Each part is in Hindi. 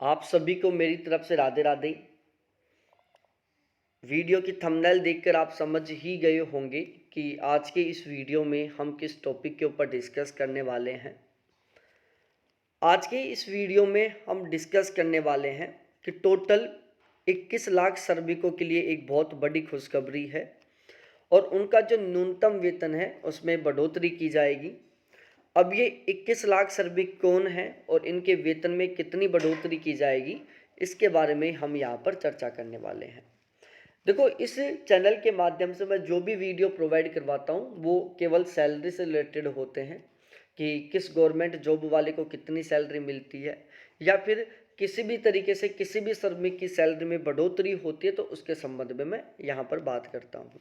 आप सभी को मेरी तरफ से राधे राधे। वीडियो की थंबनेल देखकर आप समझ ही गए होंगे कि आज के इस वीडियो में हम किस टॉपिक के ऊपर डिस्कस करने वाले हैं। आज के इस वीडियो में हम डिस्कस करने वाले हैं कि टोटल 21 लाख श्रमिकों के लिए एक बहुत बड़ी खुशखबरी है और उनका जो न्यूनतम वेतन है उसमें बढ़ोतरी की जाएगी। अब ये 21 लाख श्रमिक कौन हैं और इनके वेतन में कितनी बढ़ोतरी की जाएगी, इसके बारे में हम यहाँ पर चर्चा करने वाले हैं। देखो, इस चैनल के माध्यम से मैं जो भी वीडियो प्रोवाइड करवाता हूँ वो केवल सैलरी से रिलेटेड होते हैं कि किस गवर्नमेंट जॉब वाले को कितनी सैलरी मिलती है या फिर किसी भी तरीके से किसी भी श्रमिक की सैलरी में बढ़ोतरी होती है तो उसके संबंध में मैं यहाँ पर बात करता हूँ।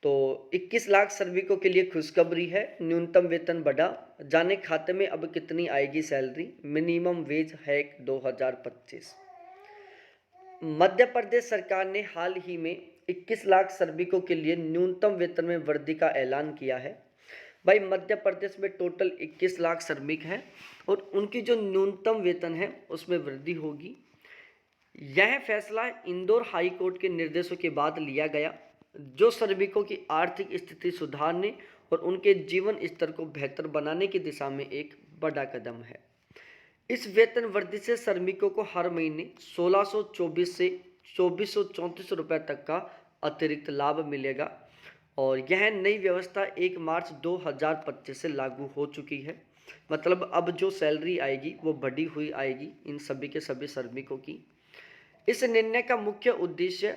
तो 21 लाख श्रमिकों के लिए खुशखबरी है, न्यूनतम वेतन बढ़ा, जाने खाते में अब कितनी आएगी salary. Minimum wage hack 2025। Madhya Pradesh सरकार ने हाल ही में 21 लाख श्रमिकों के लिए न्यूनतम वेतन में वृद्धि का ऐलान किया है। भाई, मध्य प्रदेश में टोटल 21 लाख श्रमिक हैं और उनकी जो न्यूनतम वेतन है उसमें वृद्धि होगी। यह फैसला इंदौर हाई कोर्ट के निर्देशों के बाद लिया गया, जो श्रमिकों की आर्थिक स्थिति सुधारने और उनके जीवन स्तर को बेहतर बनाने की दिशा में एक बड़ा कदम है। इस वेतन वृद्धि से श्रमिकों को हर महीने 1624 से 2434 रुपये तक का अतिरिक्त लाभ मिलेगा और यह नई व्यवस्था 1 मार्च 2025 से लागू हो चुकी है। मतलब अब जो सैलरी आएगी वो बढ़ी हुई आएगी इन सभी के सभी श्रमिकों की। इस निर्णय का मुख्य उद्देश्य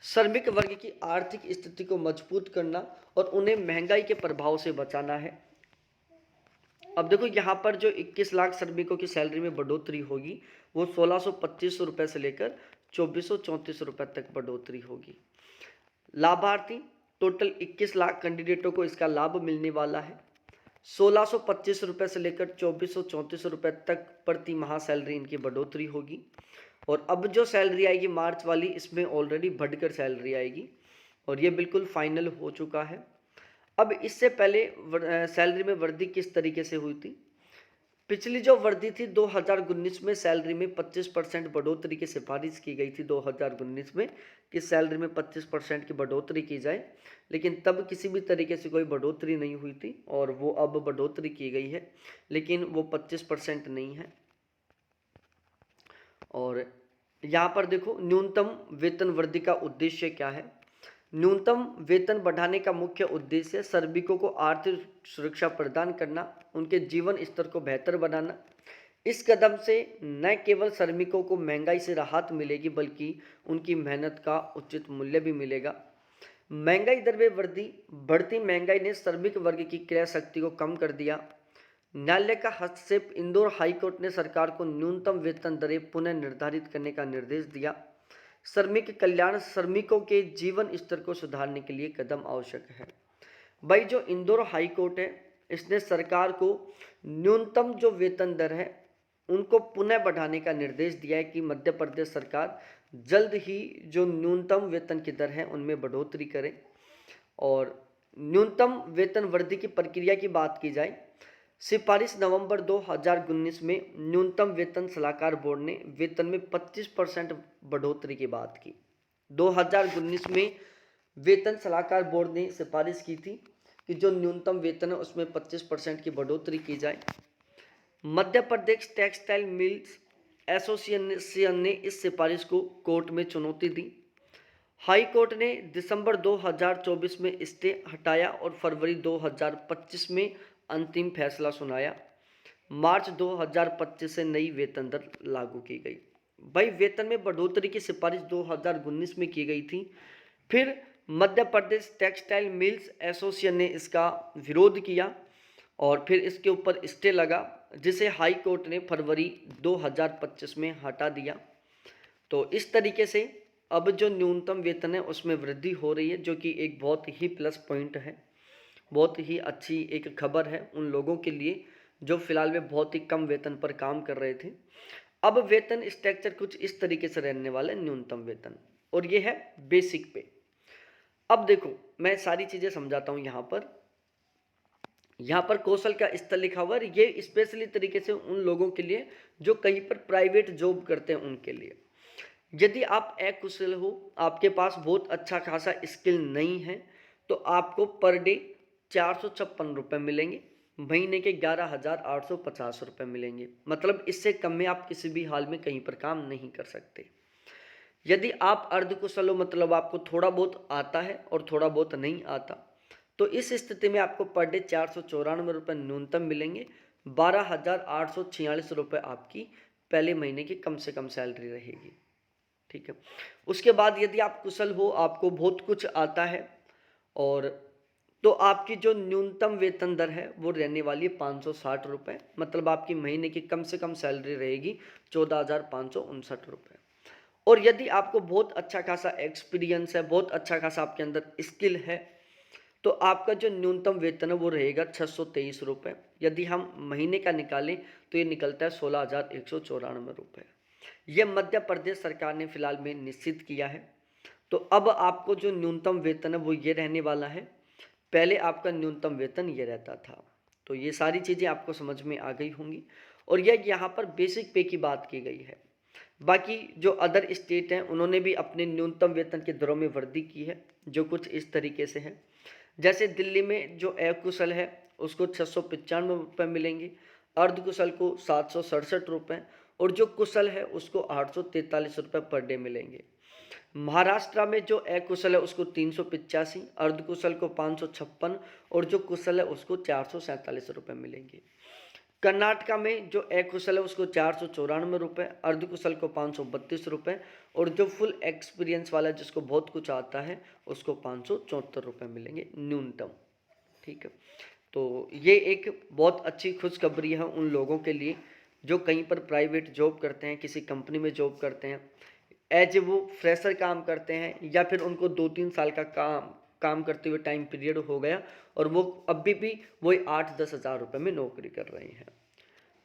श्रमिक वर्ग की आर्थिक स्थिति को मजबूत करना और उन्हें महंगाई के प्रभाव से बचाना है। अब देखो, यहाँ पर जो 21 लाख श्रमिकों की सैलरी में बढ़ोतरी होगी वो 1625 रुपये से लेकर 2434 रुपये तक बढ़ोतरी होगी। लाभार्थी टोटल 21 लाख कैंडिडेटों को इसका लाभ मिलने वाला है। 1625 रुपये से लेकर 2434 रुपये तक प्रति माह सैलरी इनकी बढ़ोतरी होगी। और अब जो सैलरी आएगी मार्च वाली, इसमें ऑलरेडी बढ़कर सैलरी आएगी और ये बिल्कुल फाइनल हो चुका है। अब इससे पहले सैलरी में वृद्धि किस तरीके से हुई थी? पिछली जो वृद्धि थी 2019 में सैलरी में 25% बढ़ोतरी की सिफारिश की गई थी 2019 में कि सैलरी में 25% की बढ़ोतरी की जाए, लेकिन तब किसी भी तरीके से कोई बढ़ोतरी नहीं हुई थी और वो अब बढ़ोतरी की गई है, लेकिन वो 25% नहीं है। और यहाँ पर देखो, न्यूनतम वेतन वृद्धि का उद्देश्य क्या है? न्यूनतम वेतन बढ़ाने का मुख्य उद्देश्य श्रमिकों को आर्थिक सुरक्षा प्रदान करना, उनके जीवन स्तर को बेहतर बनाना। इस कदम से न केवल श्रमिकों को महंगाई से राहत मिलेगी बल्कि उनकी मेहनत का उचित मूल्य भी मिलेगा। महंगाई दर में वृद्धि। बढ़ती महंगाई ने श्रमिक वर्ग की क्रय शक्ति को कम कर दिया। न्यायालय का हस्तक्षेप। इंदौर हाईकोर्ट ने सरकार को न्यूनतम वेतन दरें पुनः निर्धारित करने का निर्देश दिया। श्रमिक कल्याण। श्रमिकों के जीवन स्तर को सुधारने के लिए कदम आवश्यक है। भाई, जो इंदौर हाई कोर्ट है इसने सरकार को न्यूनतम जो वेतन दर है उनको पुनः बढ़ाने का निर्देश दिया है कि मध्य प्रदेश सरकार जल्द ही जो न्यूनतम वेतन की दर है उनमें बढ़ोतरी करे। और न्यूनतम वेतन वृद्धि की प्रक्रिया की बात की जाए, सिफारिश नवंबर 2019 में न्यूनतम वेतन सलाहकार बोर्ड ने वेतन में 25% बढ़ोतरी की बात की। 2019 में वेतन सलाहकार बोर्ड ने सिफारिश की थी कि जो न्यूनतम वेतन है उसमें 25% की बढ़ोतरी की जाए। Madhya Pradesh textile mills association ने इस सिफारिश को कोर्ट में चुनौती दी। हाई कोर्ट ने दिसंबर 2024 में स्टे हटाया और फरवरी 2025 में अंतिम फैसला सुनाया। मार्च 2025 से नई वेतन दर लागू की गई। भाई, वेतन में बढ़ोतरी की सिफारिश 2019 में की गई थी, फिर Madhya Pradesh textile mills association ने इसका विरोध किया और फिर इसके ऊपर स्टे लगा, जिसे हाई कोर्ट ने फरवरी 2025 में हटा दिया। तो इस तरीके से अब जो न्यूनतम वेतन है उसमें वृद्धि हो रही है, जो कि एक बहुत ही प्लस पॉइंट है, बहुत ही अच्छी एक खबर है उन लोगों के लिए जो फिलहाल में बहुत ही कम वेतन पर काम कर रहे थे। अब वेतन स्ट्रक्चर कुछ इस तरीके से रहने वाला है न्यूनतम वेतन, और ये है बेसिक पे। अब देखो, मैं सारी चीज़ें समझाता हूँ यहाँ पर। यहाँ पर कौशल का स्तर लिखा हुआ है, ये स्पेशली तरीके से उन लोगों के लिए जो कहीं पर प्राइवेट जॉब करते हैं उनके लिए। यदि आप अकुशल हो, आपके पास बहुत अच्छा खासा स्किल नहीं है, तो आपको पर डे 456 रुपये मिलेंगे, महीने के 11,850 रुपये मिलेंगे। मतलब इससे कम में आप किसी भी हाल में कहीं पर काम नहीं कर सकते। यदि आप अर्धकुशल हो, मतलब आपको थोड़ा बहुत आता है और थोड़ा बहुत नहीं आता, तो इस स्थिति में आपको पर डे 494 रुपये न्यूनतम मिलेंगे। 12,846 रुपये आपकी पहले महीने की कम से कम सैलरी रहेगी। ठीक है। उसके बाद यदि आप कुशल हो, आपको बहुत कुछ आता है, और तो आपकी जो न्यूनतम वेतन दर है वो रहने वाली है 560 रुपये। मतलब आपकी महीने की कम से कम सैलरी रहेगी 14,559 रुपये। और यदि आपको बहुत अच्छा खासा एक्सपीरियंस है, बहुत अच्छा खासा आपके अंदर स्किल है, तो आपका जो न्यूनतम वेतन है वो रहेगा 623 रुपये। यदि हम महीने का निकालें तो ये निकलता है 16,194 रुपये। यह मध्य प्रदेश सरकार ने फिलहाल में निश्चित किया है। तो अब आपको जो न्यूनतम वेतन है वो ये रहने वाला है, पहले आपका न्यूनतम वेतन ये रहता था। तो ये सारी चीज़ें आपको समझ में आ गई होंगी, और यह यहाँ पर बेसिक पे की बात की गई है। बाकी जो अदर स्टेट हैं उन्होंने भी अपने न्यूनतम वेतन के दरों में वृद्धि की है, जो कुछ इस तरीके से है। जैसे दिल्ली में जो अकुशल है उसको 695 रुपये मिलेंगे, अर्धकुशल को 767 रुपये, और जो कुशल है उसको 843 रुपये पर डे मिलेंगे। महाराष्ट्र में जो अकुशल है उसको 385, अर्धकुशल को 556, और जो कुशल है उसको 447 रुपये मिलेंगे। कर्नाटका में जो अकुशल है उसको 494 रुपये, अर्धकुशल को 532 रुपये, और जो फुल एक्सपीरियंस वाला है जिसको बहुत कुछ आता है उसको 574 रुपये मिलेंगे न्यूनतम। ठीक है। तो ये एक बहुत अच्छी खुशखबरी है उन लोगों के लिए जो कहीं पर प्राइवेट जॉब करते हैं, किसी कंपनी में जॉब करते हैं, एज वो फ्रेशर काम करते हैं, या फिर उनको 2-3 साल का काम करते हुए टाइम पीरियड हो गया और वो अभी भी वही 8-10 हज़ार रुपये में नौकरी कर रहे हैं।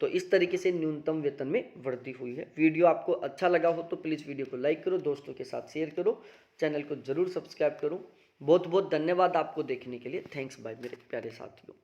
तो इस तरीके से न्यूनतम वेतन में वृद्धि हुई है। वीडियो आपको अच्छा लगा हो तो प्लीज़ वीडियो को लाइक करो, दोस्तों के साथ शेयर करो, चैनल को ज़रूर सब्सक्राइब करो। बहुत बहुत धन्यवाद आपको देखने के लिए। थैंक्स बाय मेरे प्यारे साथियों।